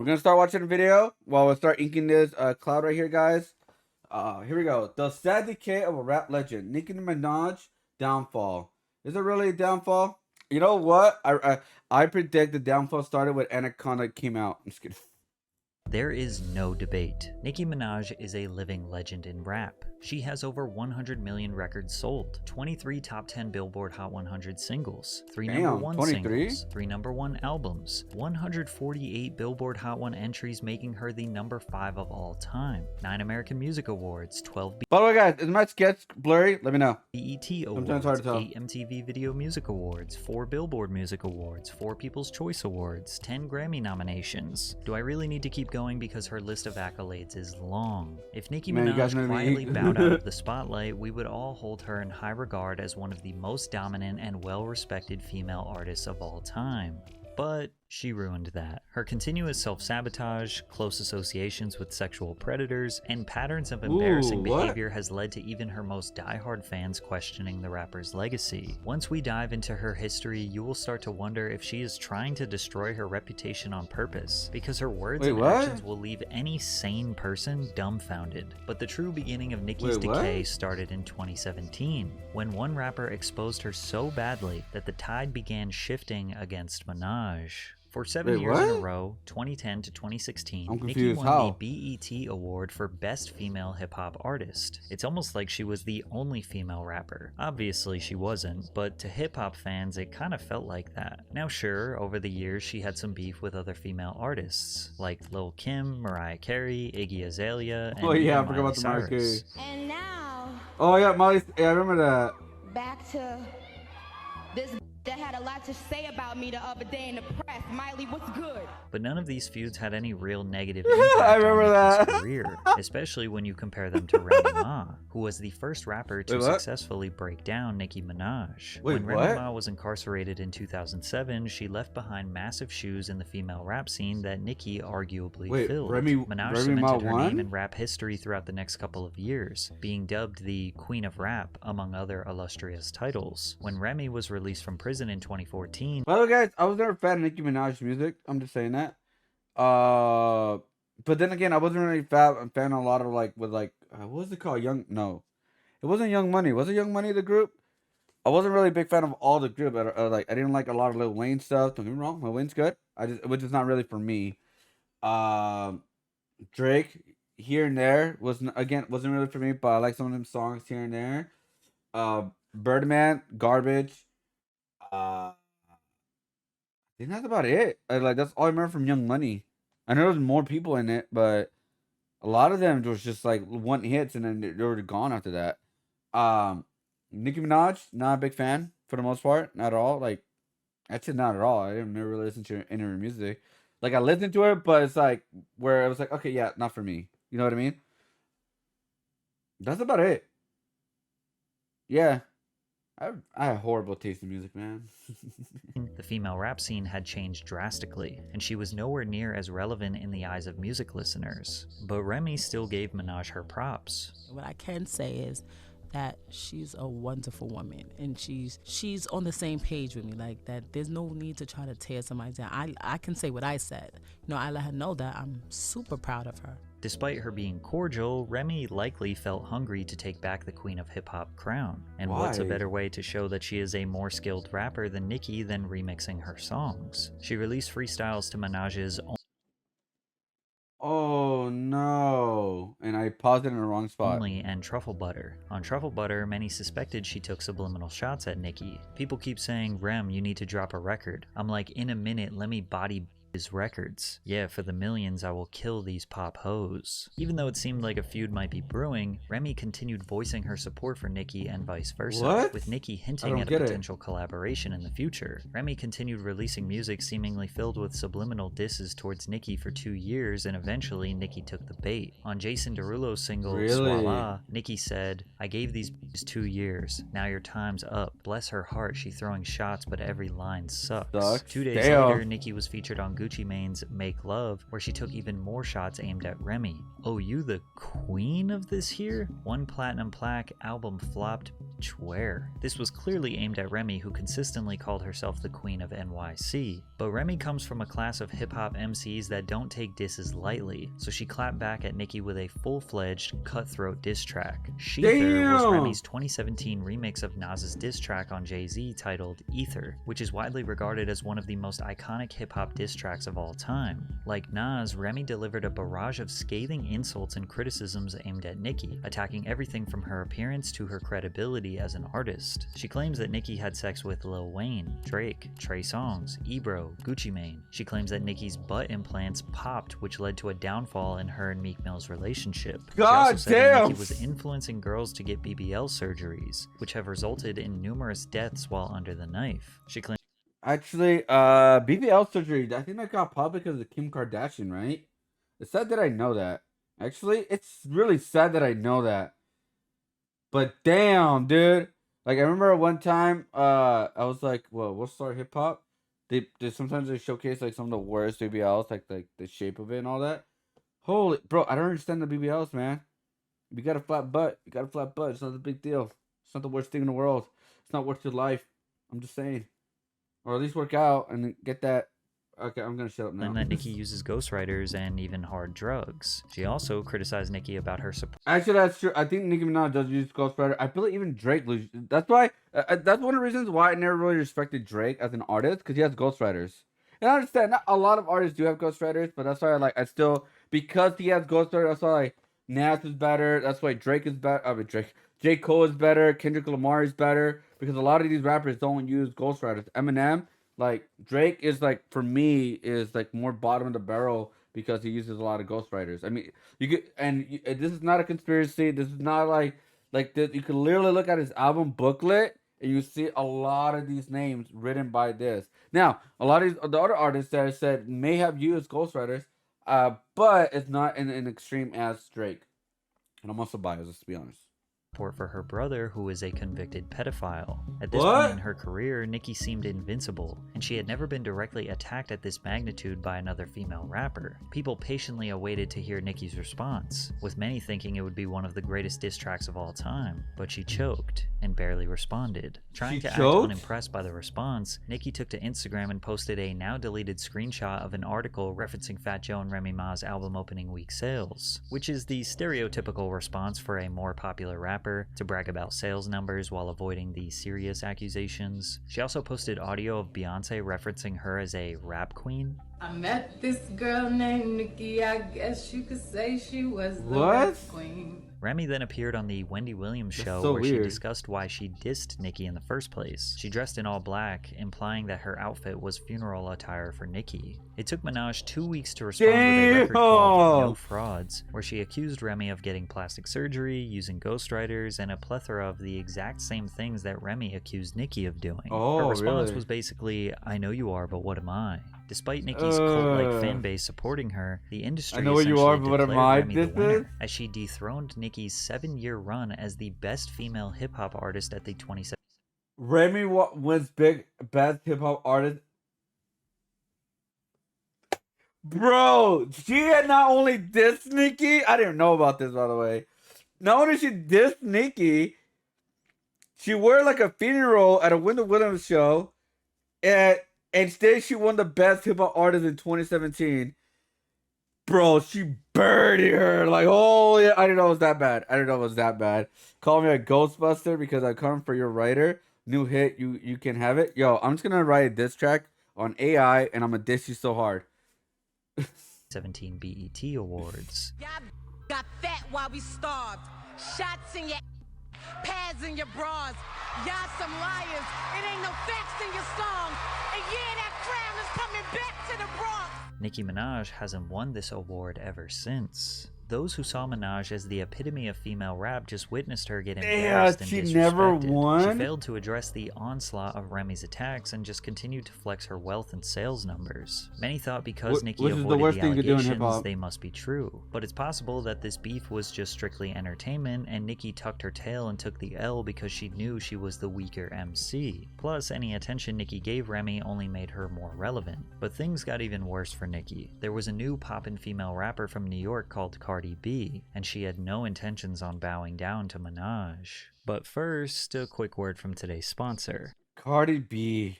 We're gonna start watching the video while we start inking this cloud right here, guys. Here we go. The sad decay of a rap legend, Nicki Minaj downfall. Is it really a downfall? You know what? I predict the downfall started when Anaconda came out. I'm just kidding. There is no debate. Nicki Minaj is a living legend in rap. She has over 100 million records sold, 23 top 10 Billboard Hot 100 singles, 3 number 1 23? singles, 3 number 1 albums, 148 Billboard Hot 1 entries, making her the number 5 of all time, 9 American Music Awards, 12 By the way, guys, is my sketch blurry? Let me know. BET Sometimes Awards, hard to tell. 8 MTV Video Music Awards, 4 Billboard Music Awards, 4 People's Choice Awards, 10 Grammy nominations. Do I really need to keep going because her list of accolades is long? If Nicki Minaj quietly bowed out of the spotlight, we would all hold her in high regard as one of the most dominant and well-respected female artists of all time. But she ruined that. Her continuous self-sabotage, close associations with sexual predators, and patterns of embarrassing behavior has led to even her most diehard fans questioning the rapper's legacy. Once we dive into her history, you will start to wonder if she is trying to destroy her reputation on purpose, because her words and actions will leave any sane person dumbfounded. But the true beginning of Nicki's decay started in 2017, when one rapper exposed her so badly that the tide began shifting against Minaj. For 7 years in a row, 2010 to 2016, Nicki won the BET Award for Best Female Hip Hop Artist. It's almost like she was the only female rapper. Obviously she wasn't, but to hip hop fans it kind of felt like that. Now sure, over the years she had some beef with other female artists, like Lil Kim, Mariah Carey, Iggy Azalea, and I forgot about the Mariah Carey. And now... Oh yeah, Molly, I remember that. Back to this that had a lot to say about me the other day in the press. Miley, what's good? But none of these feuds had any real negative impact on Nicki's career, especially when you compare them to Remy Ma, who was the first rapper to successfully break down Nicki Minaj. When Remy Ma was incarcerated in 2007, she left behind massive shoes in the female rap scene that Nicki arguably filled. Minaj cemented her name in rap history throughout the next couple of years, being dubbed the Queen of Rap, among other illustrious titles. When Remy was released from prison in 2014. By the way, guys, I was never a fan of Nicki Minaj's music. I'm just saying that. But then again, I wasn't really a fan of a lot of what was it called? It wasn't Young Money. Was it Young Money, the group? I wasn't really a big fan of all the group. I didn't like a lot of Lil Wayne stuff. Don't get me wrong, Lil Wayne's good. Which is not really for me. Drake here and there wasn't really for me, but I like some of them songs here and there. Birdman, garbage. I think that's about it. That's all I remember from Young Money. I know there's more people in it, but a lot of them was just like one hits and then they were gone after that. Nicki Minaj, not a big fan for the most part, not at all. Like, actually, not at all. I didn't never really listen to any of her music. Like, I listened to it, but it's like where it was like, okay, yeah, not for me. You know what I mean? That's about it. Yeah. I have horrible taste in music, man. The female rap scene had changed drastically, and she was nowhere near as relevant in the eyes of music listeners. But Remy still gave Minaj her props. What I can say is that she's a wonderful woman, and she's on the same page with me, like that there's no need to try to tear somebody down. I can say what I said. You know, I let her know that I'm super proud of her. Despite her being cordial, Remy likely felt hungry to take back the Queen of Hip-Hop crown. And what's a better way to show that she is a more skilled rapper than Nicki than remixing her songs? She released freestyles to Minaj's Oh no, and I paused it in the wrong spot. Only and Truffle Butter. On Truffle Butter, many suspected she took subliminal shots at Nicki. People keep saying, Rem, you need to drop a record. I'm like, in a minute, let me body his records. Yeah, for the millions, I will kill these pop hoes. Even though it seemed like a feud might be brewing, Remy continued voicing her support for Nicki and vice versa, with Nicki hinting at a potential collaboration in the future. Remy continued releasing music seemingly filled with subliminal disses towards Nicki for 2 years, and eventually Nicki took the bait. On Jason Derulo's single, Swalla, Nicki said, I gave these 2 years. Now your time's up. Bless her heart, she throwing shots, but every line sucks. 2 days later, Nicki was featured on Gucci Mane's Make Love, where she took even more shots aimed at Remy. Oh, you the queen of this here? 1 platinum plaque, album flopped, where? This was clearly aimed at Remy, who consistently called herself the queen of NYC. But Remy comes from a class of hip-hop MCs that don't take disses lightly, so she clapped back at Nicki with a full-fledged cutthroat diss track. Sheether was Remy's 2017 remix of Nas's diss track on Jay-Z titled Ether, which is widely regarded as one of the most iconic hip-hop diss tracks of all time. Like Nas, Remy delivered a barrage of scathing insults and criticisms aimed at Nicki, attacking everything from her appearance to her credibility as an artist. She claims that Nicki had sex with Lil Wayne, Drake, Trey Songz, Ebro, Gucci Mane. She claims that Nicki's butt implants popped, which led to a downfall in her and Meek Mill's relationship. She also said that Nicki was influencing girls to get BBL surgeries, which have resulted in numerous deaths while under the knife. She claims Actually, BBL surgery, I think that got popped because of Kim Kardashian, right? It's sad that I know that. Actually, it's really sad that I know that. But damn, dude. Like, I remember one time, I was like, well, we'll start hip hop. They sometimes they showcase like some of the worst BBLs, like the shape of it and all that. Holy, bro, I don't understand the BBLs, man. You got a flat butt. You got a flat butt. It's not a big deal. It's not the worst thing in the world. It's not worth your life. I'm just saying. Or at least work out and get that. Okay, I'm gonna shut up now. that Nicki uses ghostwriters and even hard drugs. She also criticized Nicki about her support. Actually, that's true. I think Nicki Minaj does use ghostwriter. I feel like even Drake. That's why. That's one of the reasons why I never really respected Drake as an artist, because he has ghostwriters. And I understand not a lot of artists do have ghostwriters, but that's why I still, because he has ghostwriters. That's why Nas is better. That's why Drake is better. I mean, J. Cole is better. Kendrick Lamar is better, because a lot of these rappers don't use ghostwriters. Eminem. Like, Drake is, like, for me, is, like, more bottom of the barrel because he uses a lot of ghostwriters. I mean, you could, and this is not a conspiracy. This is not, like this. You could literally look at his album booklet, and you see a lot of these names written by this. Now, a lot of the other artists that I said may have used ghostwriters, but it's not in an extreme as Drake. And I'm also biased, let's be honest. For her brother, who is a convicted pedophile. At this point in her career, Nicki seemed invincible, and she had never been directly attacked at this magnitude by another female rapper. People patiently awaited to hear Nicki's response, with many thinking it would be one of the greatest diss tracks of all time, but she choked and barely responded. Trying to act unimpressed by the response, Nicki took to Instagram and posted a now-deleted screenshot of an article referencing Fat Joe and Remy Ma's album opening week sales, which is the stereotypical response for a more popular rapper to brag about sales numbers while avoiding the serious accusations. She also posted audio of Beyonce referencing her as a rap queen. I met this girl named Nicki, I guess you could say she was the rap queen. Remy then appeared on the Wendy Williams show where she discussed why she dissed Nicki in the first place. She dressed in all black, implying that her outfit was funeral attire for Nicki. It took Minaj 2 weeks to respond with a record called No Frauds, where she accused Remy of getting plastic surgery, using ghostwriters, and a plethora of the exact same things that Remy accused Nicki of doing. Her response was basically, I know you are, but what am I? Despite Nicki's cult-like fan base supporting her, the industry essentially declared Remy the winner, as she dethroned Nicki's 7-year run as the best female hip-hop artist at the 2017. Remy was best hip-hop artist. Bro, she had not only dissed Nicki. I didn't know about this, by the way. Not only she dissed Nicki, she wore like a funeral at a Wendy Williams show, and instead she won the best hip-hop artist in 2017. Bro, she birdied her. Like, oh, yeah. I didn't know it was that bad. I didn't know it was that bad. Call me a Ghostbuster because I come for your writer. New hit, you can have it. Yo, I'm just going to write a diss track on AI, and I'm going to diss you so hard. 17 BET Awards. Y'all got fat while we starved. Shots in your pads in your bras. Y'all some liars. It ain't no facts in your song. And yeah, that crown is coming back to the Bronx. Nicki Minaj hasn't won this award ever since. those who saw Minaj as the epitome of female rap just witnessed her get embarrassed and she disrespected. never won. She failed to address the onslaught of Remy's attacks and just continued to flex her wealth and sales numbers. Many thought because Nicki avoided the allegations, they must be true. But it's possible that this beef was just strictly entertainment and Nicki tucked her tail and took the L because she knew she was the weaker MC. Plus, any attention Nicki gave Remy only made her more relevant. But things got even worse for Nicki. There was a new poppin' female rapper from New York called Cardi B, and she had no intentions on bowing down to Minaj. But first, a quick word from today's sponsor. Cardi B,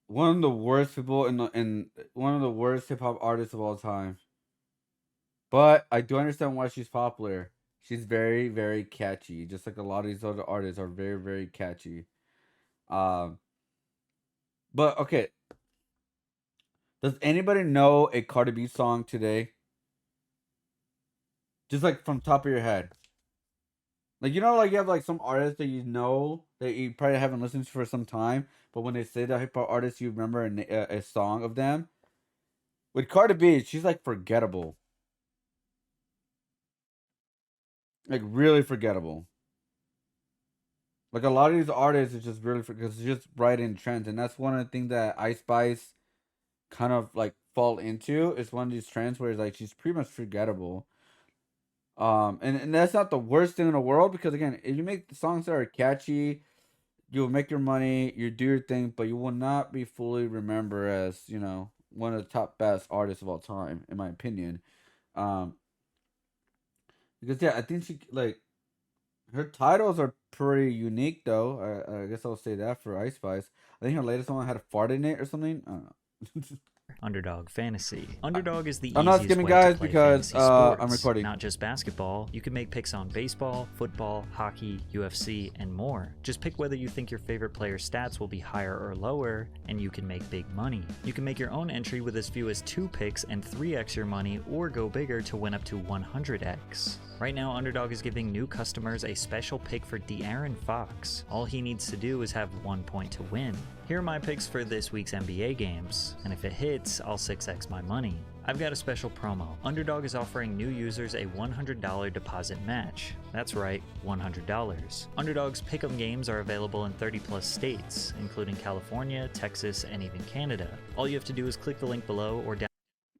one of the worst people in one of the worst hip hop artists of all time. But I do understand why she's popular. She's very, very catchy. Just like a lot of these other artists are very, very catchy. But okay. Does anybody know a Cardi B song today? Just like from top of your head. Like, you know, like you have like some artists that you know that you probably haven't listened to for some time, but when they say that hip hop artist, you remember a song of them. With Cardi B, she's like forgettable. Like really forgettable. Like a lot of these artists is just really because it's just right in trends, and that's one of the things that Ice Spice kind of like fall into. It's one of these trends where it's like she's pretty much forgettable. And that's not the worst thing in the world because again, if you make the songs that are catchy, you'll make your money, you do your thing, but you will not be fully remembered as, you know, one of the top best artists of all time, in my opinion. Because yeah, I think she like her titles are pretty unique though. I guess I'll say that for Ice Spice. I think her latest one had a fart in it or something. I don't know. Underdog Fantasy. Underdog is the I'm not easiest skipping, way guys, to play because fantasy sports. I'm recording. Not just basketball. You can make picks on baseball, football, hockey, UFC, and more. Just pick whether you think your favorite player's stats will be higher or lower, and you can make big money. You can make your own entry with as few as 2 picks and 3x your money, or go bigger to win up to 100x. Right now, Underdog is giving new customers a special pick for De'Aaron Fox. All he needs to do is have 1 point to win. Here are my picks for this week's NBA games, and if it hits, I'll 6x my money. I've got a special promo. Underdog is offering new users a $100 deposit match. That's right, $100. Underdog's pick'em games are available in 30 plus states, including California, Texas, and even Canada. All you have to do is click the link below or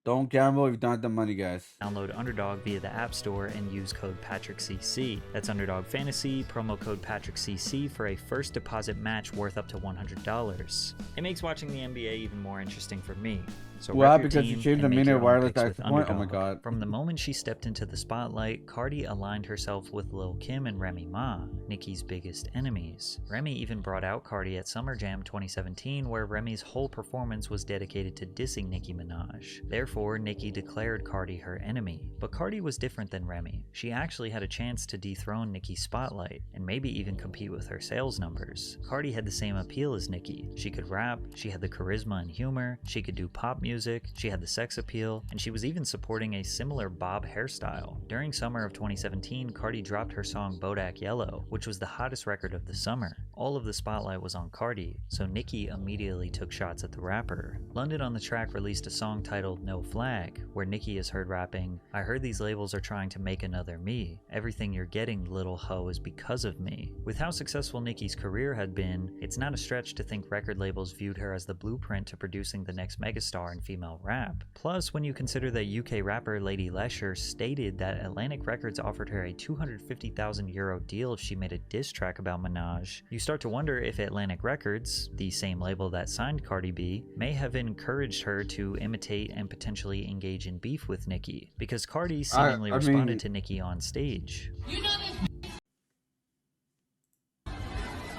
don't gamble if you don't have the money, guys. Download Underdog via the App Store and use code patrickcc. That's Underdog Fantasy, promo code patrickcc for a first deposit match worth up to $100. It makes watching the NBA even more interesting for me. So wow, because you changed the minute wireless access point? Oh my god. From the moment she stepped into the spotlight, Cardi aligned herself with Lil Kim and Remy Ma, Nicki's biggest enemies. Remy even brought out Cardi at Summer Jam 2017, where Remy's whole performance was dedicated to dissing Nicki Minaj. Therefore, Nicki declared Cardi her enemy. But Cardi was different than Remy. She actually had a chance to dethrone Nicki's spotlight, and maybe even compete with her sales numbers. Cardi had the same appeal as Nicki. She could rap, she had the charisma and humor, she could do pop music, she had the sex appeal, and she was even supporting a similar bob hairstyle. During summer of 2017, Cardi dropped her song Bodak Yellow, which was the hottest record of the summer. All of the spotlight was on Cardi, so Nicki immediately took shots at the rapper. London on the Track released a song titled No Flag, where Nicki is heard rapping, "I heard these labels are trying to make another me. Everything you're getting, little hoe, is because of me." With how successful Nicki's career had been, it's not a stretch to think record labels viewed her as the blueprint to producing the next megastar in female rap. Plus, when you consider that UK rapper Lady Lesher stated that Atlantic Records offered her a €250,000 deal if she made a diss track about Minaj, you start to wonder if Atlantic Records, the same label that signed Cardi B, may have encouraged her to imitate and potentially engage in beef with Nicki, because Cardi seemingly responded to Nicki on stage. You know this.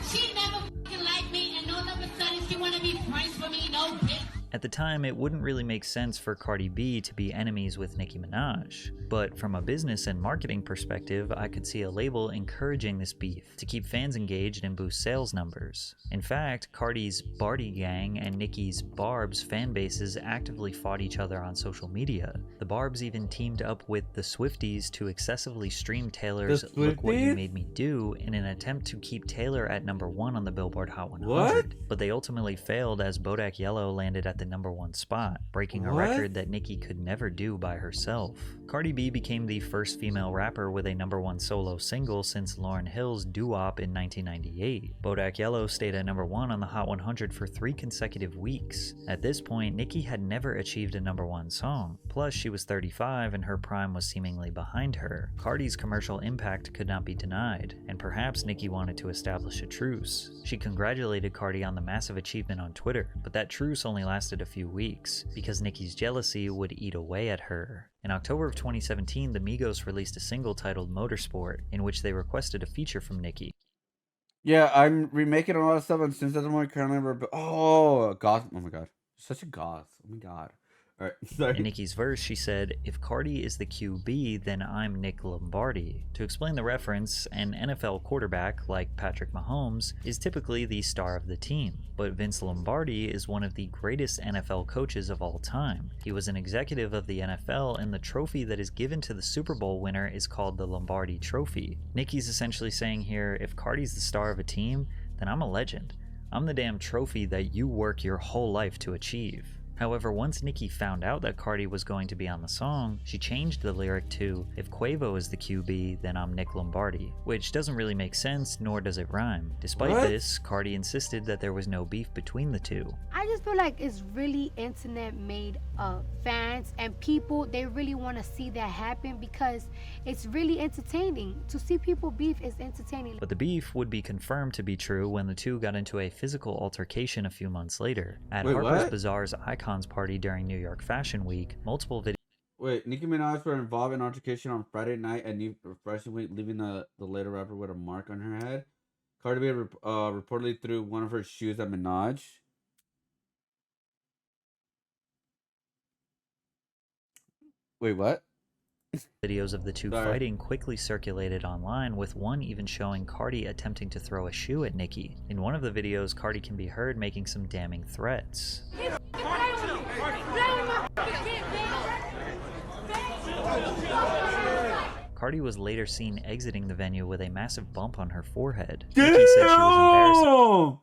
She never fucking liked me, and all of a sudden she wanna be friends for me, no bitch. At the time, it wouldn't really make sense for Cardi B to be enemies with Nicki Minaj, but from a business and marketing perspective, I could see a label encouraging this beef to keep fans engaged and boost sales numbers. In fact, Cardi's Barty Gang and Nicki's Barb's fan bases actively fought each other on social media. The Barbs even teamed up with the Swifties to excessively stream Taylor's Look What You Made Me Do in an attempt to keep Taylor at #1 on the Billboard Hot 100. What? But they ultimately failed as Bodak Yellow landed at the the #1 spot, breaking a What? record that Nicki could never do by herself. Cardi B became the first female rapper with a #1 solo single since Lauryn Hill's Doo-Wop in 1998. Bodak Yellow stayed at #1 on the Hot 100 for 3 consecutive weeks. At this point, Nicki had never achieved a #1 song. Plus, she was 35 and her prime was seemingly behind her. Cardi's commercial impact could not be denied, and perhaps Nicki wanted to establish a truce. She congratulated Cardi on the massive achievement on Twitter, but that truce only lasted a few weeks, because Nicki's jealousy would eat away at her. In October of 2017, the Migos released a single titled Motorsport, in which they requested a feature from Nicki. Yeah, I'm remaking a lot of stuff, and since that's one currently remember. Oh, goth. Oh my god, such a goth. Oh my god. All right, sorry. In Nicki's verse, she said, "If Cardi is the QB, then I'm Nick Lombardi." To explain the reference, an NFL quarterback, like Patrick Mahomes, is typically the star of the team, but Vince Lombardi is one of the greatest NFL coaches of all time. He was an executive of the NFL, and the trophy that is given to the Super Bowl winner is called the Lombardi Trophy. Nicki's essentially saying here, if Cardi's the star of a team, then I'm a legend. I'm the damn trophy that you work your whole life to achieve. However, once Nicki found out that Cardi was going to be on the song, she changed the lyric to, "If Quavo is the QB, then I'm Nick Lombardi," which doesn't really make sense, nor does it rhyme. Despite this, Cardi insisted that there was no beef between the two. I just feel like it's really internet made of fans and people. They really want to see that happen because it's really entertaining. To see people beef is entertaining. But the beef would be confirmed to be true when the two got into a physical altercation a few months later. At Harper's Bazaar's Icons party during New York Fashion Week, multiple videos. Wait, Nicki Minaj were involved in an altercation on Friday night at New Fashion Week, leaving the later rapper with a mark on her head. Cardi B reportedly threw one of her shoes at Minaj. Wait, what? Videos of the two fighting quickly circulated online, with one even showing Cardi attempting to throw a shoe at Nicki. In one of the videos, Cardi can be heard making some damning threats. Cardi was later seen exiting the venue with a massive bump on her forehead. Damn! Nicki said she was embarrassed.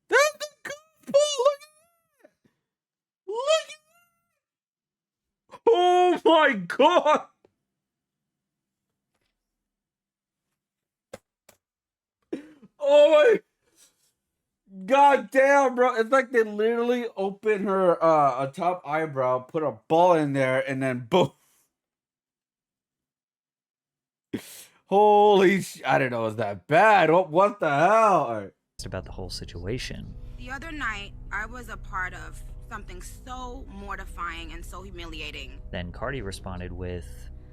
That's the gospel! Look at that! Look at that! Oh my god! Oh my god damn, bro. It's like they literally opened her a top eyebrow, put a ball in there, and then boom. Holy I didn't know it was that bad. What the hell? All right. About the whole situation. The other night, I was a part of something so mortifying and so humiliating. Then Cardi responded with,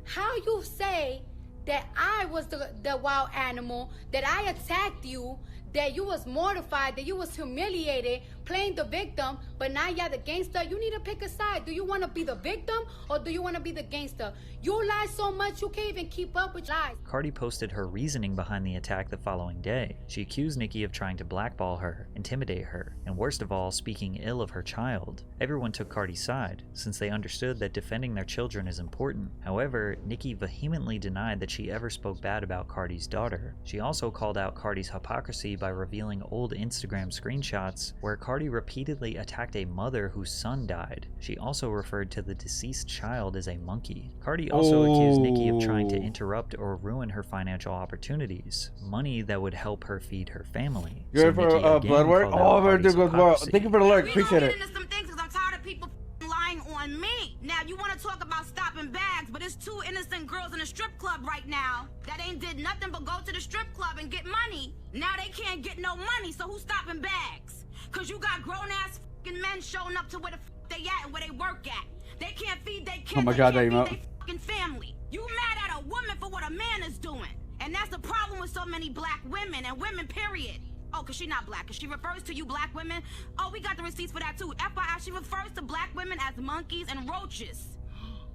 How you say that I was the wild animal, that I attacked you, that you was mortified, that you was humiliated, playing the victim, but now you're the gangster? You need to pick a side. Do you want to be the victim or do you want to be the gangster? You lie so much you can't even keep up with lies. Cardi posted her reasoning behind the attack the following day. She accused Nicki of trying to blackball her, intimidate her, and worst of all, speaking ill of her child. Everyone took Cardi's side, since they understood that defending their children is important. However, Nicki vehemently denied that she ever spoke bad about Cardi's daughter. She also called out Cardi's hypocrisy by revealing old Instagram screenshots where Cardi repeatedly attacked a mother whose son died. She also referred to the deceased child as a monkey. Cardi also accused Nicki of trying to interrupt or ruin her financial opportunities, money that would help her feed her family. You ready for blood work? Oh, I'm gonna do good work. Thank you for the alert. Appreciate it. Some things because I'm tired of people lying on me. Now you want to talk about stopping bags, but it's 2 innocent girls in a strip club right now that ain't did nothing but go to the strip club and get money. Now they can't get no money, so who's stopping bags? Cause you got grown ass men showing up to where the they at and where they work at. They can't feed their kids. Oh my god, they that can't feed their family. You mad at a woman for what a man is doing, and that's the problem with so many black women and women. Period. Oh, cause she not black. Cause she refers to you black women. Oh, we got the receipts for that too. FYI, she refers to black women as monkeys and roaches.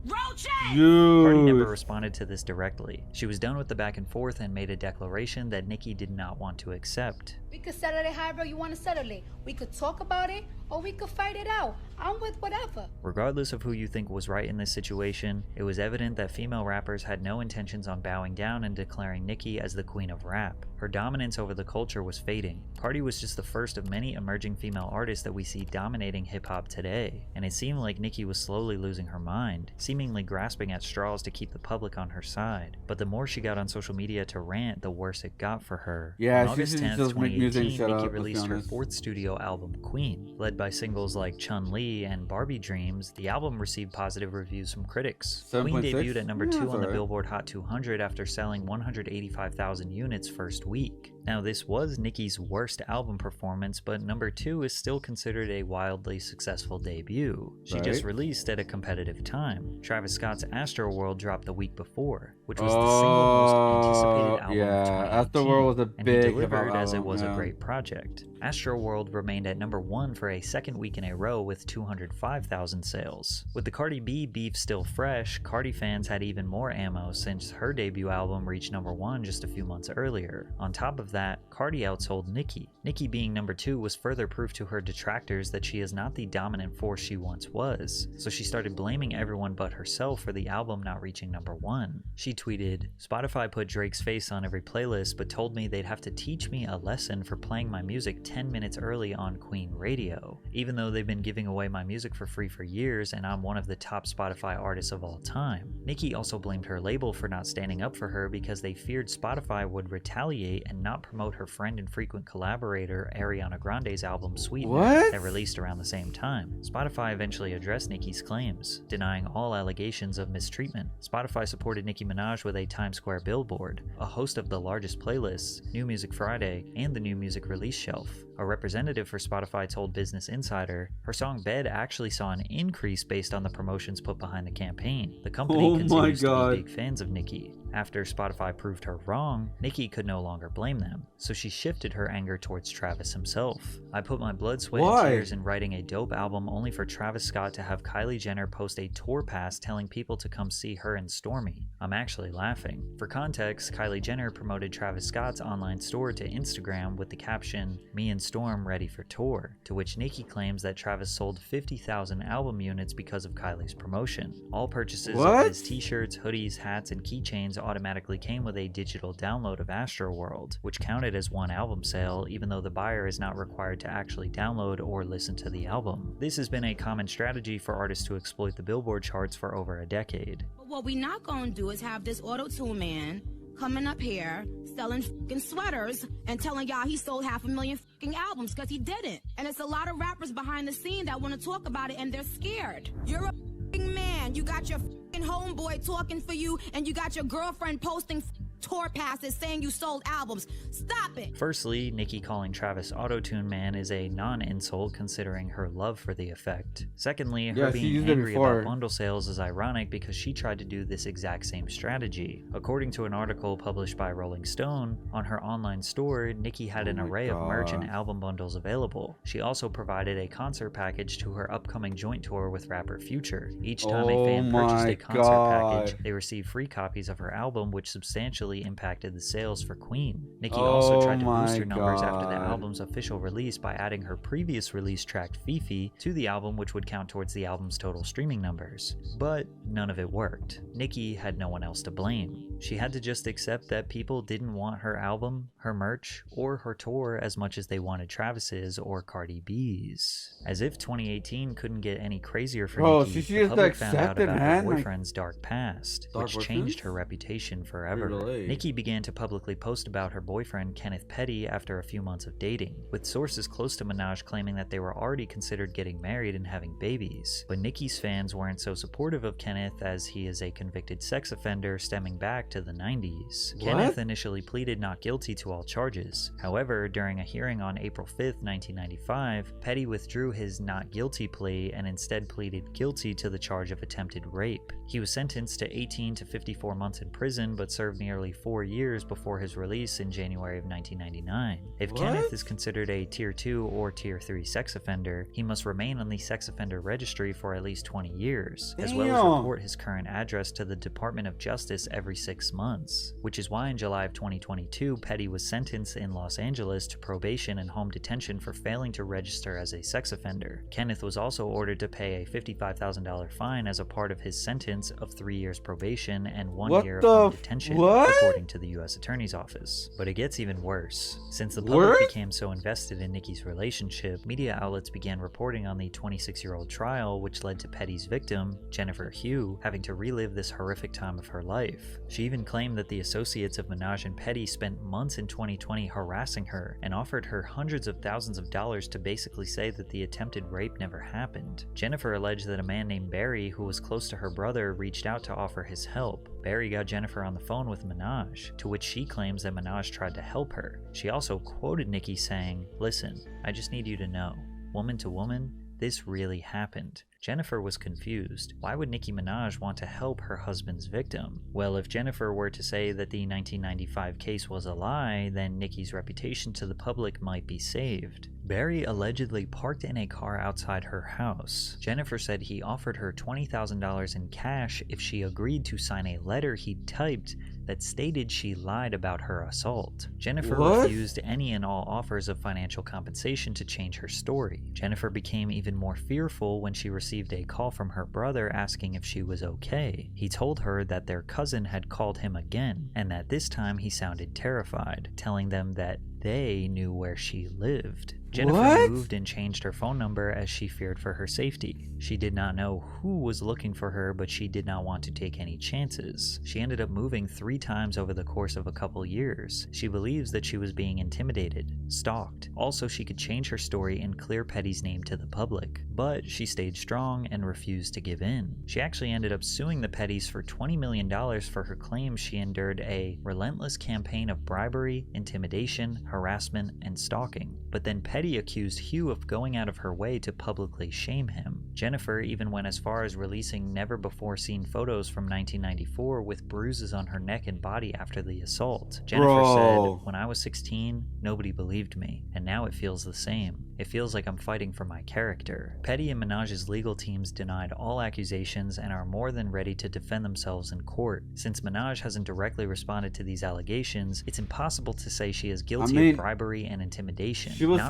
Roaches! Cardi never responded to this directly. She was done with the back and forth and made a declaration that Nicki did not want to accept. We could settle it however you want to settle it. We could talk about it, or we could fight it out. I'm with whatever. Regardless of who you think was right in this situation, it was evident that female rappers had no intentions on bowing down and declaring Nicki as the queen of rap. Her dominance over the culture was fading. Cardi was just the first of many emerging female artists that we see dominating hip-hop today, and it seemed like Nicki was slowly losing her mind, seemingly grasping at straws to keep the public on her side. But the more she got on social media to rant, the worse it got for her. Yeah, on August 10th, just make music, 2018, Nicki up, released her fourth studio album, Queen. Led by singles like Chun-Li and Barbie Dreams, the album received positive reviews from critics. Queen debuted at number 2 on the Billboard Hot 200 after selling 185,000 units first week. Now, this was Nicki's worst album performance, but number 2 is still considered a wildly successful debut. She just released at a competitive time. Travis Scott's Astroworld dropped the week before, which was the single most anticipated album of 2018, Astroworld was a big and he delivered as it album, was a great project. Astroworld remained at number 1 for a second week in a row with 205,000 sales. With the Cardi B beef still fresh, Cardi fans had even more ammo since her debut album reached number 1 just a few months earlier. On top of that, Cardi outsold Nicki. Nicki being number 2 was further proof to her detractors that she is not the dominant force she once was, so she started blaming everyone but herself for the album not reaching number 1. She tweeted, "Spotify put Drake's face on every playlist but told me they'd have to teach me a lesson for playing my music 10 minutes early on Queen Radio. Even though they've been giving away my music for free for years and I'm one of the top Spotify artists of all time." Nicki also blamed her label for not standing up for her because they feared Spotify would retaliate and not promote her friend and frequent collaborator Ariana Grande's album Sweetener that released around the same time. Spotify eventually addressed Nicki's claims, denying all allegations of mistreatment. Spotify supported Nicki Minaj with a Times Square billboard, a host of the largest playlists, New Music Friday, and the New Music Release Shelf. A representative for Spotify told Business Insider, her song Bed actually saw an increase based on the promotions put behind the campaign. The company continues to be big fans of Nicki. After Spotify proved her wrong, Nicki could no longer blame them, so she shifted her anger towards Travis himself. "I put my blood, sweat, and tears in writing a dope album only for Travis Scott to have Kylie Jenner post a tour pass telling people to come see her and Stormi. I'm actually laughing." For context, Kylie Jenner promoted Travis Scott's online store to Instagram with the caption, "Me and Storm ready for tour," to which Nicki claims that Travis sold 50,000 album units because of Kylie's promotion. All purchases of his t-shirts, hoodies, hats, and keychains automatically came with a digital download of Astroworld, which counted as one album sale even though the buyer is not required to actually download or listen to the album. This has been a common strategy for artists to exploit the Billboard charts for over a decade. But what we not gonna do is have this auto-tune man coming up here selling fucking sweaters and telling y'all he sold 500,000 fucking albums, because he didn't. And it's a lot of rappers behind the scene that want to talk about it and they're scared. You're a fucking man. You got your fucking homeboy talking for you and you got your girlfriend posting tour passes saying you sold albums. Stop it. Firstly, Nicki calling Travis Auto-Tune Man is a non-insult considering her love for the effect. Secondly, her being angry about bundle sales is ironic because she tried to do this exact same strategy. According to an article published by Rolling Stone, on her online store, Nicki had an array of merch and album bundles available. She also provided a concert package to her upcoming joint tour with rapper Future. Each time a fan purchased a concert package, they received free copies of her album, which substantially impacted the sales for Queen. Nicki also tried to boost her numbers after the album's official release by adding her previous release track Fifi to the album, which would count towards the album's total streaming numbers. But none of it worked. Nicki had no one else to blame. She had to just accept that people didn't want her album, her merch, or her tour as much as they wanted Travis's or Cardi B's. As if 2018 couldn't get any crazier for Nicki, the public found out about her boyfriend's dark past, which changed her reputation forever. Nicki began to publicly post about her boyfriend Kenneth Petty after a few months of dating, with sources close to Minaj claiming that they were already considered getting married and having babies. But Nicki's fans weren't so supportive of Kenneth as he is a convicted sex offender stemming back to the 90s. Kenneth initially pleaded not guilty to all charges. However, during a hearing on April 5th, 1995, Petty withdrew his not guilty plea and instead pleaded guilty to the charge of attempted rape. He was sentenced to 18 to 54 months in prison but served nearly nearly 4 years before his release in January of 1999. If Kenneth is considered a Tier 2 or Tier 3 sex offender, he must remain on the sex offender registry for at least 20 years, as well as report his current address to the Department of Justice every 6 months, which is why in July of 2022, Petty was sentenced in Los Angeles to probation and home detention for failing to register as a sex offender. Kenneth was also ordered to pay a $55,000 fine as a part of his sentence of 3 years probation and 1 year of home detention, according to the U.S. Attorney's Office. But it gets even worse. Since the public became so invested in Nicki's relationship, media outlets began reporting on the 26-year-old trial, which led to Petty's victim, Jennifer Hugh, having to relive this horrific time of her life. She even claimed that the associates of Minaj and Petty spent months in 2020 harassing her and offered her hundreds of thousands of dollars to basically say that the attempted rape never happened. Jennifer alleged that a man named Barry, who was close to her brother, reached out to offer his help. Barry got Jennifer on the phone with Minaj, to which she claims that Minaj tried to help her. She also quoted Nicki saying, "Listen, I just need you to know, woman to woman, this really happened." Jennifer was confused. Why would Nicki Minaj want to help her husband's victim? Well, if Jennifer were to say that the 1995 case was a lie, then Nicki's reputation to the public might be saved. Barry allegedly parked in a car outside her house. Jennifer said he offered her $20,000 in cash if she agreed to sign a letter he'd typed that stated she lied about her assault. Jennifer refused any and all offers of financial compensation to change her story. Jennifer became even more fearful when she received a call from her brother asking if she was okay. He told her that their cousin had called him again, and that this time he sounded terrified, telling them that they knew where she lived. Jennifer moved and changed her phone number as she feared for her safety. She did not know who was looking for her, but she did not want to take any chances. She ended up moving 3 times over the course of a couple years. She believes that she was being intimidated, stalked. Also, she could change her story and clear Petty's name to the public. But she stayed strong and refused to give in. She actually ended up suing the Pettys for $20 million for her claims she endured a relentless campaign of bribery, intimidation, harassment, and stalking. But then Petty accused Hugh of going out of her way to publicly shame him. Jennifer even went as far as releasing never-before-seen photos from 1994 with bruises on her neck and body after the assault. Jennifer said, "When I was 16, nobody believed me, and now it feels the same. It feels like I'm fighting for my character." Petty and Minaj's legal teams denied all accusations and are more than ready to defend themselves in court. Since Minaj hasn't directly responded to these allegations, it's impossible to say she is guilty of bribery and intimidation. He was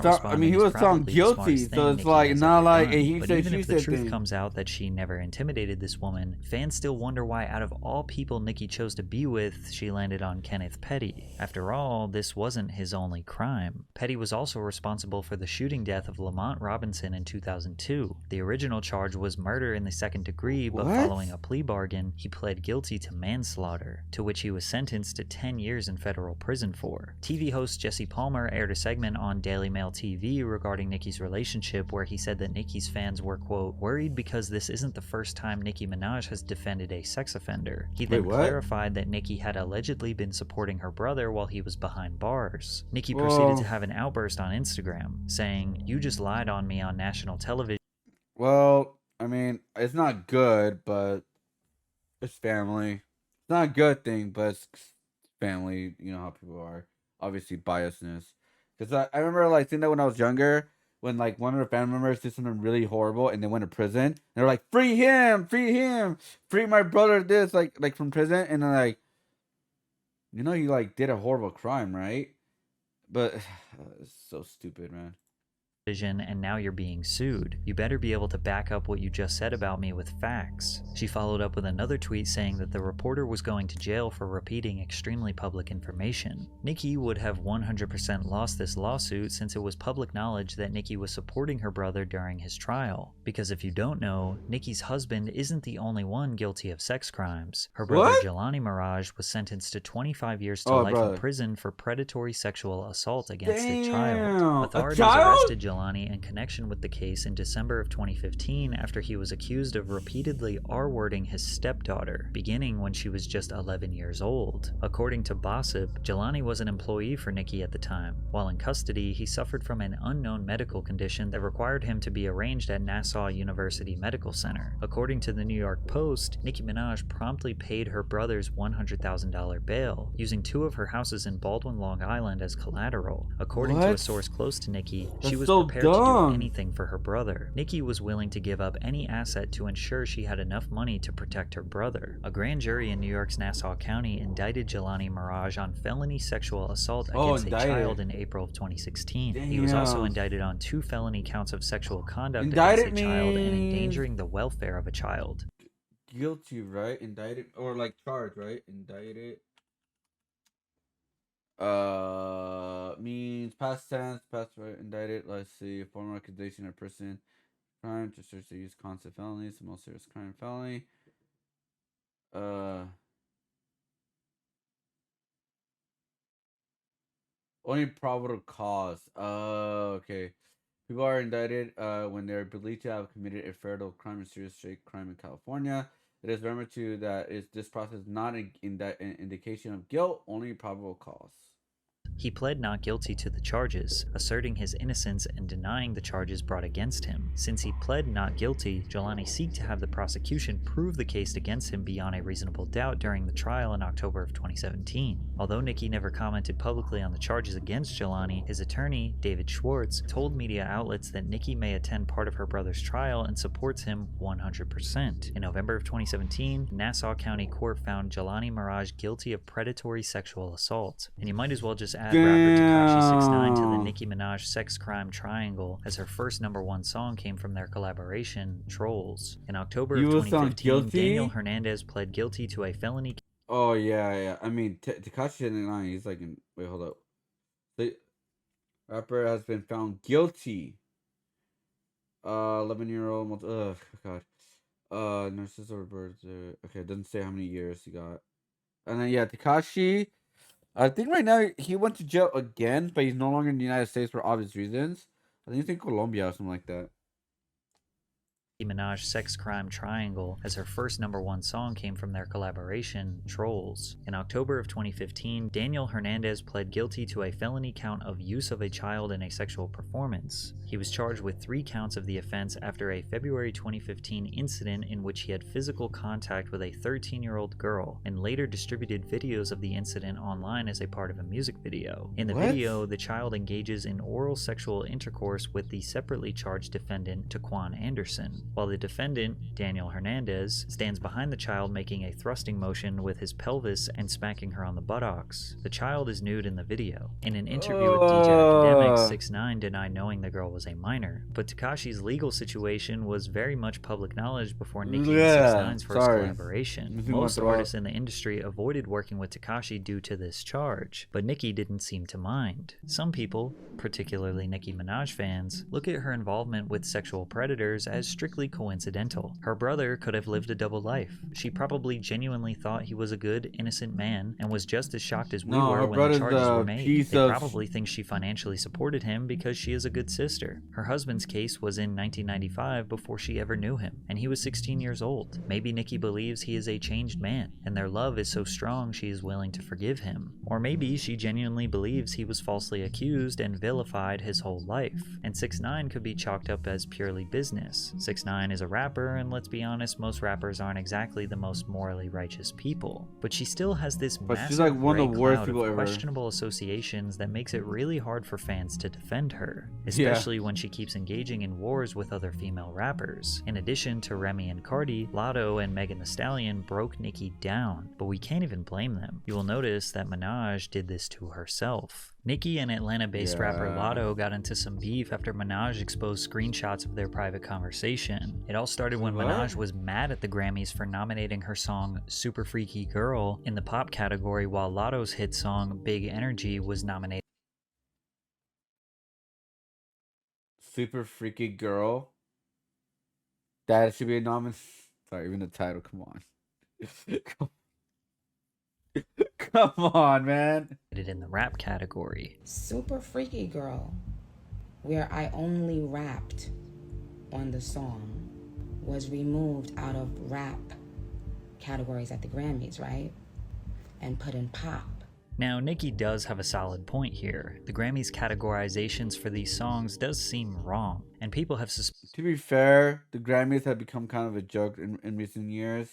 found guilty, so it's like not like he said even she if the said truth thing. comes out that she never intimidated this woman, fans still wonder why out of all people Nicki chose to be with, she landed on Kenneth Petty. After all, this wasn't his only crime. Petty was also responsible for the shooting death of Lamont Robinson in 2002. The original charge was murder in the second degree, but following a plea bargain, he pled guilty to manslaughter, to which he was sentenced to 10 years in federal prison for. TV host Jesse Palmer aired a segment on Daily Mail TV regarding Nicki's relationship where he said that Nicki's fans were, quote, worried because this isn't the first time Nicki Minaj has defended a sex offender. He then clarified that Nicki had allegedly been supporting her brother while he was behind bars. Nicki proceeded to have an outburst on Instagram, saying, "You just lied on me on national television." Well, I mean, it's not good, but it's family. It's not a good thing, but it's family. You know how people are. Obviously, biasness. Because I remember, like, seeing that when I was younger, when, like, one of the family members did something really horrible and they went to prison. And they were like, free him! Free him! Free my brother, this, like from prison. And then, like, you know, you, like, did a horrible crime, right? But it's so stupid, man. And now you're being sued. You better be able to back up what you just said about me with facts. She followed up with another tweet saying that the reporter was going to jail for repeating extremely public information. Nicki would have 100% lost this lawsuit since it was public knowledge that Nicki was supporting her brother during his trial. Because if you don't know, Nicki's husband isn't the only one guilty of sex crimes. Her brother Jelani Mirage was sentenced to 25 years to life in prison for predatory sexual assault against a child. Authorities arrested Jelani Jelani in connection with the case in December of 2015 after he was accused of repeatedly R-wording his stepdaughter, beginning when she was just 11 years old. According to Gossip, Jelani was an employee for Nicki at the time. While in custody, he suffered from an unknown medical condition that required him to be arranged at Nassau University Medical Center. According to the New York Post, Nicki Minaj promptly paid her brother's $100,000 bail, using 2 of her houses in Baldwin, Long Island as collateral. According to a source close to Nicki, she was prepared to do anything for her brother. Nicki was willing to give up any asset to ensure she had enough money to protect her brother. A grand jury in New York's Nassau County indicted Jelani Minaj on felony sexual assault against a child in April of 2016. Damn. He was also indicted on 2 felony counts of sexual conduct against a child and endangering the welfare of a child. Guilty, right? Indicted, or like charged, right? Indicted. Means past tense, past right, indicted. Let's see, formal accusation of person crime to search to use concept felonies, the most serious crime felony. Only probable cause. Okay. People are indicted when they're believed to have committed a federal crime or serious state crime in California. It is remembered too that this process is not an indication of guilt, only probable cause. He pled not guilty to the charges, asserting his innocence and denying the charges brought against him. Since he pled not guilty, Jelani sought to have the prosecution prove the case against him beyond a reasonable doubt during the trial in October of 2017. Although Nicki never commented publicly on the charges against Jelani, his attorney, David Schwartz, told media outlets that Nicki may attend part of her brother's trial and supports him 100%. In November of 2017, Nassau County Court found Jelani Minaj guilty of predatory sexual assault. And you might as well just add rapper Tekashi 6ix9ine to the Nicki Minaj sex crime triangle, as her first #1 song came from their collaboration, Trolls. In October of 2015, Daniel Hernandez pled guilty to a felony. Oh, yeah. I mean, Tekashi 6ix9ine, he's like in... Wait, hold up. The rapper has been found guilty. 11-year-old... Ugh, God. Nurses or birds... okay, it doesn't say how many years he got. And then, yeah, Tekashi... I think right now he went to jail again, but he's no longer in the United States for obvious reasons. I think he's in Colombia or something like that. Minaj sex crime triangle, as her first #1 song came from their collaboration, Trolls. In October of 2015, Daniel Hernandez pled guilty to a felony count of use of a child in a sexual performance. He was charged with 3 counts of the offense after a February 2015 incident in which he had physical contact with a 13-year-old girl, and later distributed videos of the incident online as a part of a music video. In the video, the child engages in oral sexual intercourse with the separately charged defendant, Taquan Anderson, while the defendant, Daniel Hernandez, stands behind the child making a thrusting motion with his pelvis and smacking her on the buttocks. The child is nude in the video. In an interview with DJ Academic, 6ix9ine denied knowing the girl was a minor, but Tekashi's legal situation was very much public knowledge before Nicki and 6ix9ine's first collaboration. Most artists in the industry avoided working with Tekashi due to this charge, but Nicki didn't seem to mind. Some people, particularly Nicki Minaj fans, look at her involvement with sexual predators as strictly coincidental. Her brother could have lived a double life. She probably genuinely thought he was a good, innocent man and was just as shocked as we were when the charges were made. They probably think she financially supported him because she is a good sister. Her husband's case was in 1995 before she ever knew him, and he was 16 years old. Maybe Nicki believes he is a changed man, and their love is so strong she is willing to forgive him. Or maybe she genuinely believes he was falsely accused and vilified his whole life, and 6ix9ine could be chalked up as purely business. 6ix9ine is a rapper, and let's be honest, most rappers aren't exactly the most morally righteous people. But she still has this massive gray cloud of questionable associations that makes it really hard for fans to defend her, especially when she keeps engaging in wars with other female rappers. In addition to Remy and Cardi, Lotto and Megan Thee Stallion broke Nicki down, but we can't even blame them. You will notice that Minaj did this to herself. Nicki and Atlanta-based rapper Lotto got into some beef after Minaj exposed screenshots of their private conversation. It all started when Minaj was mad at the Grammys for nominating her song Super Freaky Girl in the pop category, while Lotto's hit song Big Energy was nominated. Super Freaky Girl? That should be a nomination. Sorry, even the title, come on. Come on, man. In the rap category. Super Freaky Girl. where I only rapped on the song was removed out of rap categories at the Grammys, right? And put in pop. Now, Nicki does have a solid point here. The Grammys' categorizations for these songs does seem wrong, and people have To be fair, the Grammys have become kind of a joke in recent years.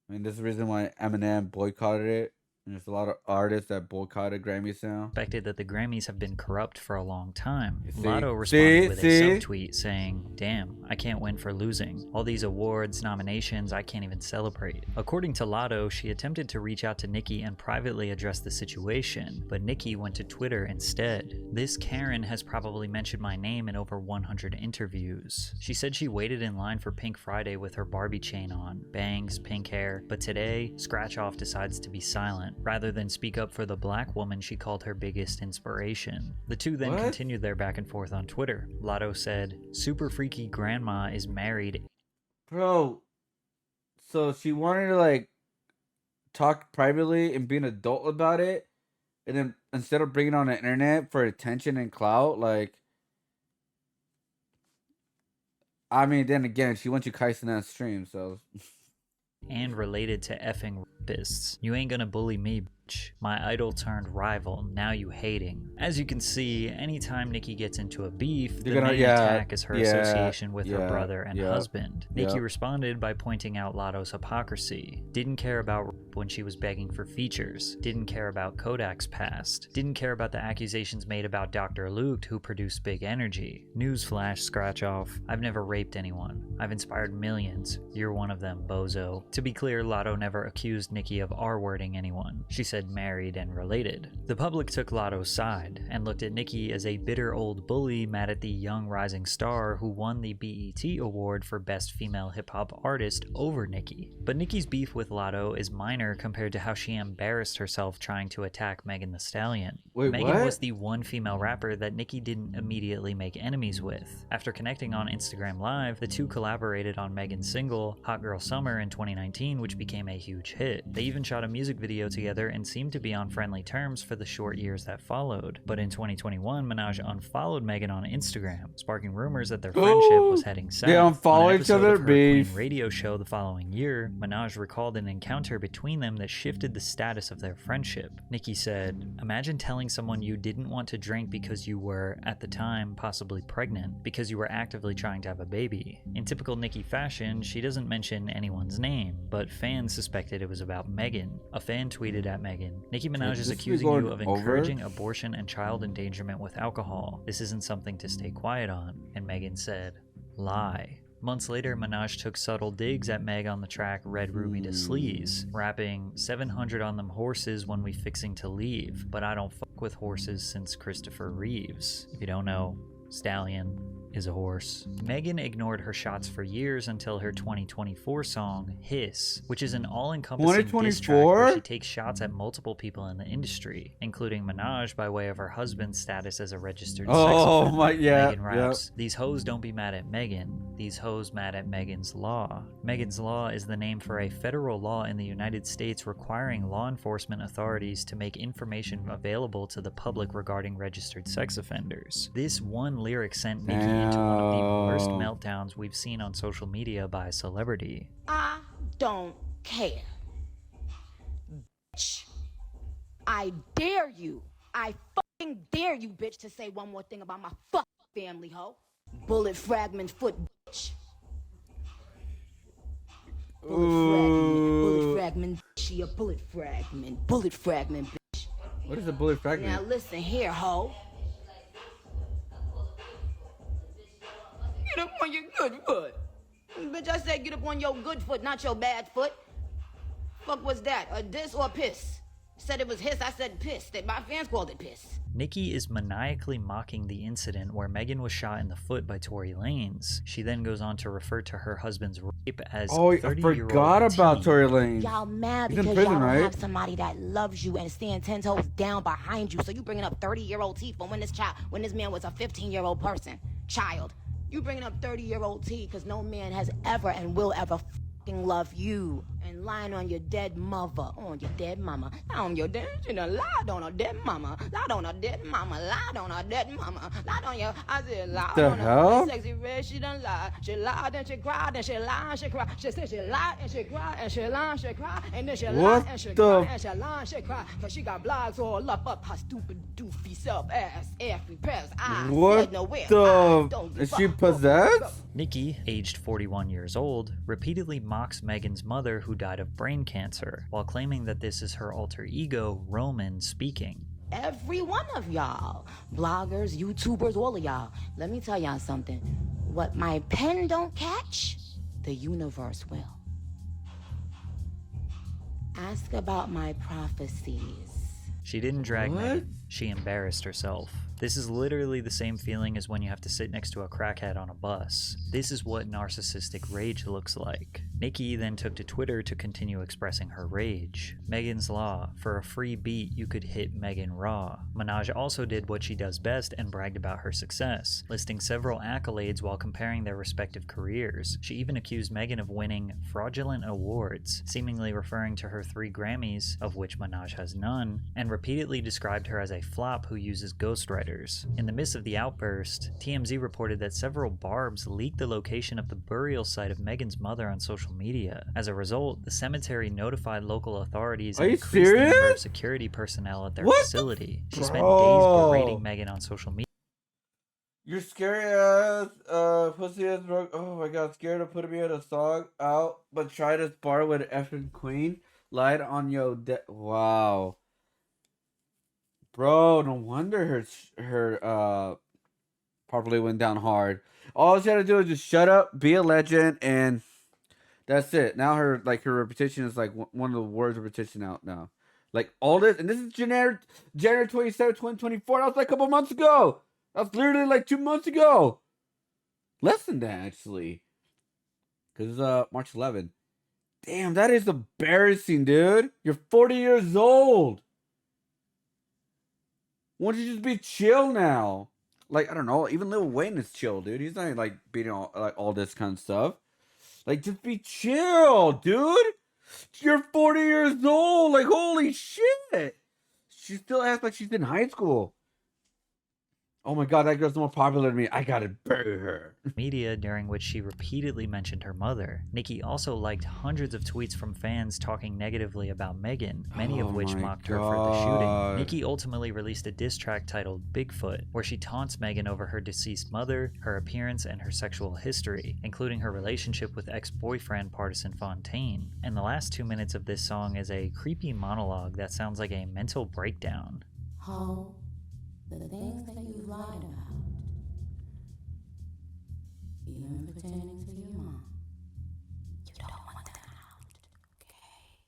I mean, this is the reason why Eminem boycotted it. And there's a lot of artists that boycotted Grammys now. Suspected that the Grammys have been corrupt for a long time. See? Lotto responded with a subtweet saying, "Damn, I can't win for losing. All these awards, nominations, I can't even celebrate." According to Lotto, she attempted to reach out to Nicki and privately address the situation, but Nicki went to Twitter instead. "This Karen has probably mentioned my name in over 100 interviews." She said she waited in line for Pink Friday with her Barbie chain on, bangs, pink hair, but today, Scratch Off decides to be silent. Rather than speak up for the black woman she called her biggest inspiration. The two then continued their back and forth on Twitter. Lotto said, "Super freaky grandma is married." Bro, so she wanted to like talk privately and be an adult about it, and then instead of bringing it on the internet for attention and clout, like, I mean, then again, she went to Kaisen's stream, so. And related to effing rapists. "You ain't gonna bully me, bitch. My idol turned rival, now you hating." As you can see, anytime Nicki gets into a beef, the main attack is her association with her brother and husband. Nicki responded by pointing out Lotto's hypocrisy. Didn't care about rap when she was begging for features. Didn't care about Kodak's past. Didn't care about the accusations made about Dr. Luke, who produced Big Energy. Newsflash, Scratch Off. I've never raped anyone. I've inspired millions. You're one of them, bozo. To be clear, Lotto never accused Nicki of R-wording anyone. She said married and related. The public took Lotto's side and looked at Nicki as a bitter old bully mad at the young rising star who won the BET Award for Best Female Hip-Hop Artist over Nicki. But Nicki's beef with Lotto is minor compared to how she embarrassed herself trying to attack Megan Thee Stallion. Megan was the one female rapper that Nicki didn't immediately make enemies with. After connecting on Instagram Live, the two collaborated on Megan's single, Hot Girl Summer, in 2019, which became a huge hit. They even shot a music video together and seemed to be on friendly terms for the short years that followed. But in 2021, Minaj unfollowed Megan on Instagram, sparking rumors that their friendship was heading south. They unfollow each other, beef. Radio show the following year, Minaj recalled an encounter between them that shifted the status of their friendship. Nicki said, "Imagine telling someone you didn't want to drink because you were, at the time, possibly pregnant, because you were actively trying to have a baby." In typical Nicki fashion, she doesn't mention anyone's name, but fans suspected it was about Megan. A fan tweeted at Megan, "Nicki Minaj is accusing you of encouraging abortion and child endangerment with alcohol. This isn't something to stay quiet on." And Megan said, "Lie." Months later, Minaj took subtle digs at Meg on the track Red Ruby to Sleaze, rapping, "700 on them horses when we fixing to leave, but I don't fuck with horses since Christopher Reeves." If you don't know, Stallion is a horse. Megan ignored her shots for years until her 2024 song, Hiss, which is an all-encompassing diss track where she takes shots at multiple people in the industry, including Minaj by way of her husband's status as a registered sex offender. Megan raps, "These hoes don't be mad at Megan. These hoes mad at Megan's Law." Megan's Law is the name for a federal law in the United States requiring law enforcement authorities to make information available to the public regarding registered sex offenders. This one lyric sent Nicki into one of the worst meltdowns we've seen on social media by a celebrity. "I don't care. Bitch. I dare you. I fucking dare you, bitch, to say one more thing about my fucking family, ho. Bullet fragment foot, bitch. Bullet fragment, she a bullet fragment, bitch." What is a bullet fragment? Now listen here, ho. Get up on your good foot. Bitch, I said get up on your good foot, not your bad foot. Fuck was that, a diss or a piss? Said it was hiss, I said piss. That my fans called it piss. Nicki is maniacally mocking the incident where Megan was shot in the foot by Tory Lanez. She then goes on to refer to her husband's rape as 30-year-old I forgot about Tory Lanez. Y'all mad He's because in prison, y'all don't right? have somebody that loves you and stand 10 toes down behind you. So you bringing up 30-year-old T for when this man was a 15-year-old child. You bringing up 30-year-old T because no man has ever and will ever fucking love you. and lying on your dead mother, on your dead mama, on your dead, she done lied on her dead mama, lied on her dead mama, lied on her dead mama, lied on your, I said lied the on hell? her sexy red, she done lied, she lied and she cried and she lied and she cried, she said she lied and she cried and she lied and she cried, and then she lied and she cried and she lied and she cried, cause she got blogs all up her stupid doofy self ass, every press, I said nowhere, is she possessed? Nicki, aged 41 years old, repeatedly mocks Megan's mother who died of brain cancer, while claiming that this is her alter ego, Roman, speaking. Every one of y'all, bloggers, YouTubers, all of y'all, let me tell y'all something. What my pen don't catch, the universe will. Ask about my prophecies. She didn't drag Megan, she embarrassed herself. This is literally the same feeling as when you have to sit next to a crackhead on a bus. This is what narcissistic rage looks like. Nicki then took to Twitter to continue expressing her rage. Megan's Law, for a free beat you could hit Megan raw. Minaj also did what she does best and bragged about her success, listing several accolades while comparing their respective careers. She even accused Megan of winning fraudulent awards, seemingly referring to her 3 Grammys, of which Minaj has none, and repeatedly described her as a flop who uses ghostwriters. In the midst of the outburst, TMZ reported that several barbs leaked the location of the burial site of Megan's mother on social media. As a result, the cemetery notified local authorities and increased the number of security personnel at their facility. She spent days berating Megan on social media. You're scary ass, pussy ass broke. Oh my god, scared of putting me in a song out, but try to spar with effing queen. Lied on yo wow. Bro, no wonder her probably went down hard. All she had to do is just shut up, be a legend, and that's it. Now her reputation is like one of the worst reputation out now. Like all this, and this is January 27th, 2024. That was like a couple months ago. That was literally like 2 months ago. Less than that actually, because March 11th. Damn, that is embarrassing, dude. You're 40 years old. Why don't you just be chill now? Like, I don't know, even Lil Wayne is chill, dude. He's not like beating all this kind of stuff. Like, just be chill, dude. You're 40 years old. Like, holy shit. She still acts like she's in high school. Oh my god, that girl's more popular than me. I gotta bury her. Media during which she repeatedly mentioned her mother. Nicki also liked hundreds of tweets from fans talking negatively about Megan, many of which mocked her for the shooting. Nicki ultimately released a diss track titled Bigfoot, where she taunts Megan over her deceased mother, her appearance, and her sexual history, including her relationship with ex-boyfriend Pardison Fontaine. And the last 2 minutes of this song is a creepy monologue that sounds like a mental breakdown. Ho, the things that you lied about, even pertaining to your mom, you don't want them out, okay?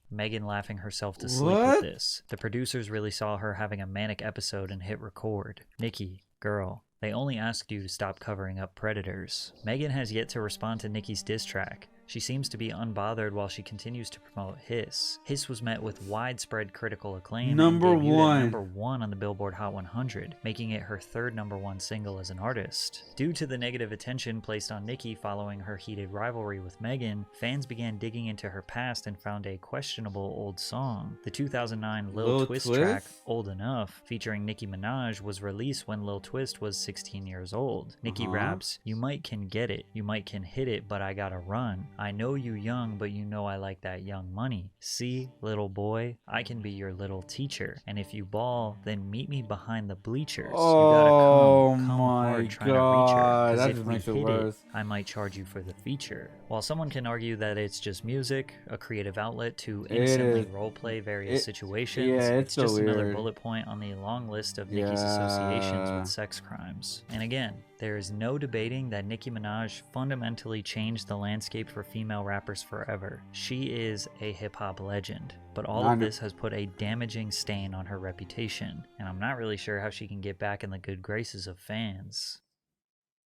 Megan laughing herself to sleep with this. The producers really saw her having a manic episode and hit record. Nicki, girl, they only asked you to stop covering up predators. Megan has yet to respond to Nicki's diss track. She seems to be unbothered while she continues to promote Hiss. Hiss was met with widespread critical acclaim and debuted at number 1 on the Billboard Hot 100, making it her 3rd #1 single as an artist. Due to the negative attention placed on Nicki following her heated rivalry with Megan, fans began digging into her past and found a questionable old song. The 2009 Lil Twist track, Old Enough, featuring Nicki Minaj, was released when Lil Twist was 16 years old. Nicki raps, "You might can get it, you might can hit it, but I gotta run. I know you young, but you know I like that young money. See, little boy, I can be your little teacher. And if you ball, then meet me behind the bleachers. You gotta come hard trying to reach her. Cause if we hit it, I might charge you for the feature." While someone can argue that it's just music, a creative outlet to instantly roleplay various situations, it's just another bullet point on the long list of Nicki's associations with sex crimes. And again, there is no debating that Nicki Minaj fundamentally changed the landscape for female rappers forever. She is a hip-hop legend, but all of this has put a damaging stain on her reputation, and I'm not really sure how she can get back in the good graces of fans.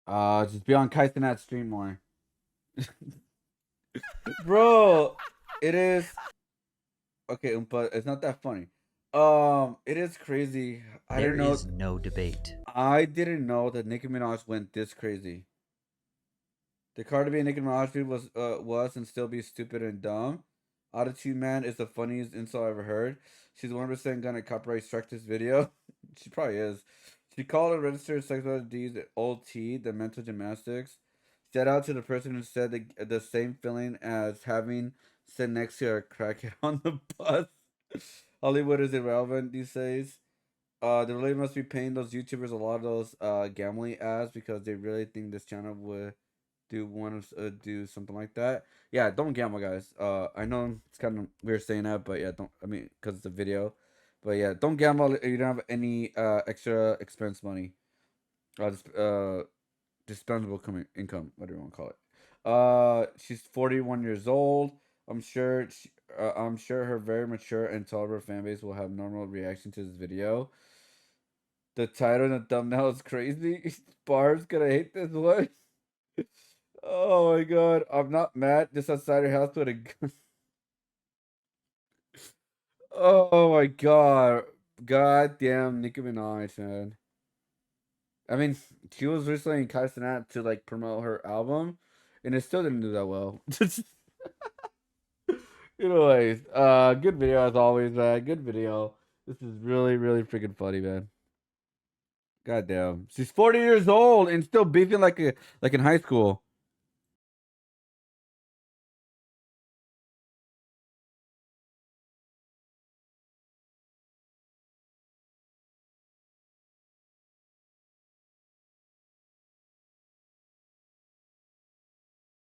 Just be on Kaizenat stream more. Bro, it is... Okay, but it's not that funny. It is crazy. There is no debate. I didn't know that Nicki Minaj went this crazy. The Cardi B and Nicki Minaj dude was and still be stupid and dumb. Attitude Man is the funniest insult I ever heard. She's 100% gonna copyright strike this video. She probably is. She called a registered sexual disease OT, the mental gymnastics. Shout out to the person who said the same feeling as having sit next to a crackhead on the bus. Hollywood is irrelevant these days. They really must be paying those YouTubers a lot of those gambling ads because they really think this channel would want to do something like that. Yeah, don't gamble, guys. I know it's kind of weird saying that, but yeah, don't. I mean, because it's a video, but yeah, don't gamble if you don't have any extra expense money. Dispensable income, whatever you want to call it. She's 41 years old. I'm sure her very mature and tolerant fan base will have normal reaction to this video. The title and the thumbnail is crazy. Barb's gonna hate this one. Oh my god, I'm not mad. Just outside her house with a gun. Oh my god. God damn Nicki Minaj, man. I mean, she was recently in Castanat to like promote her album, and it still didn't do that well. Anyways, good video as always, man. Good video. This is really, really freaking funny, man. God damn. She's 40 years old and still beefing like in high school.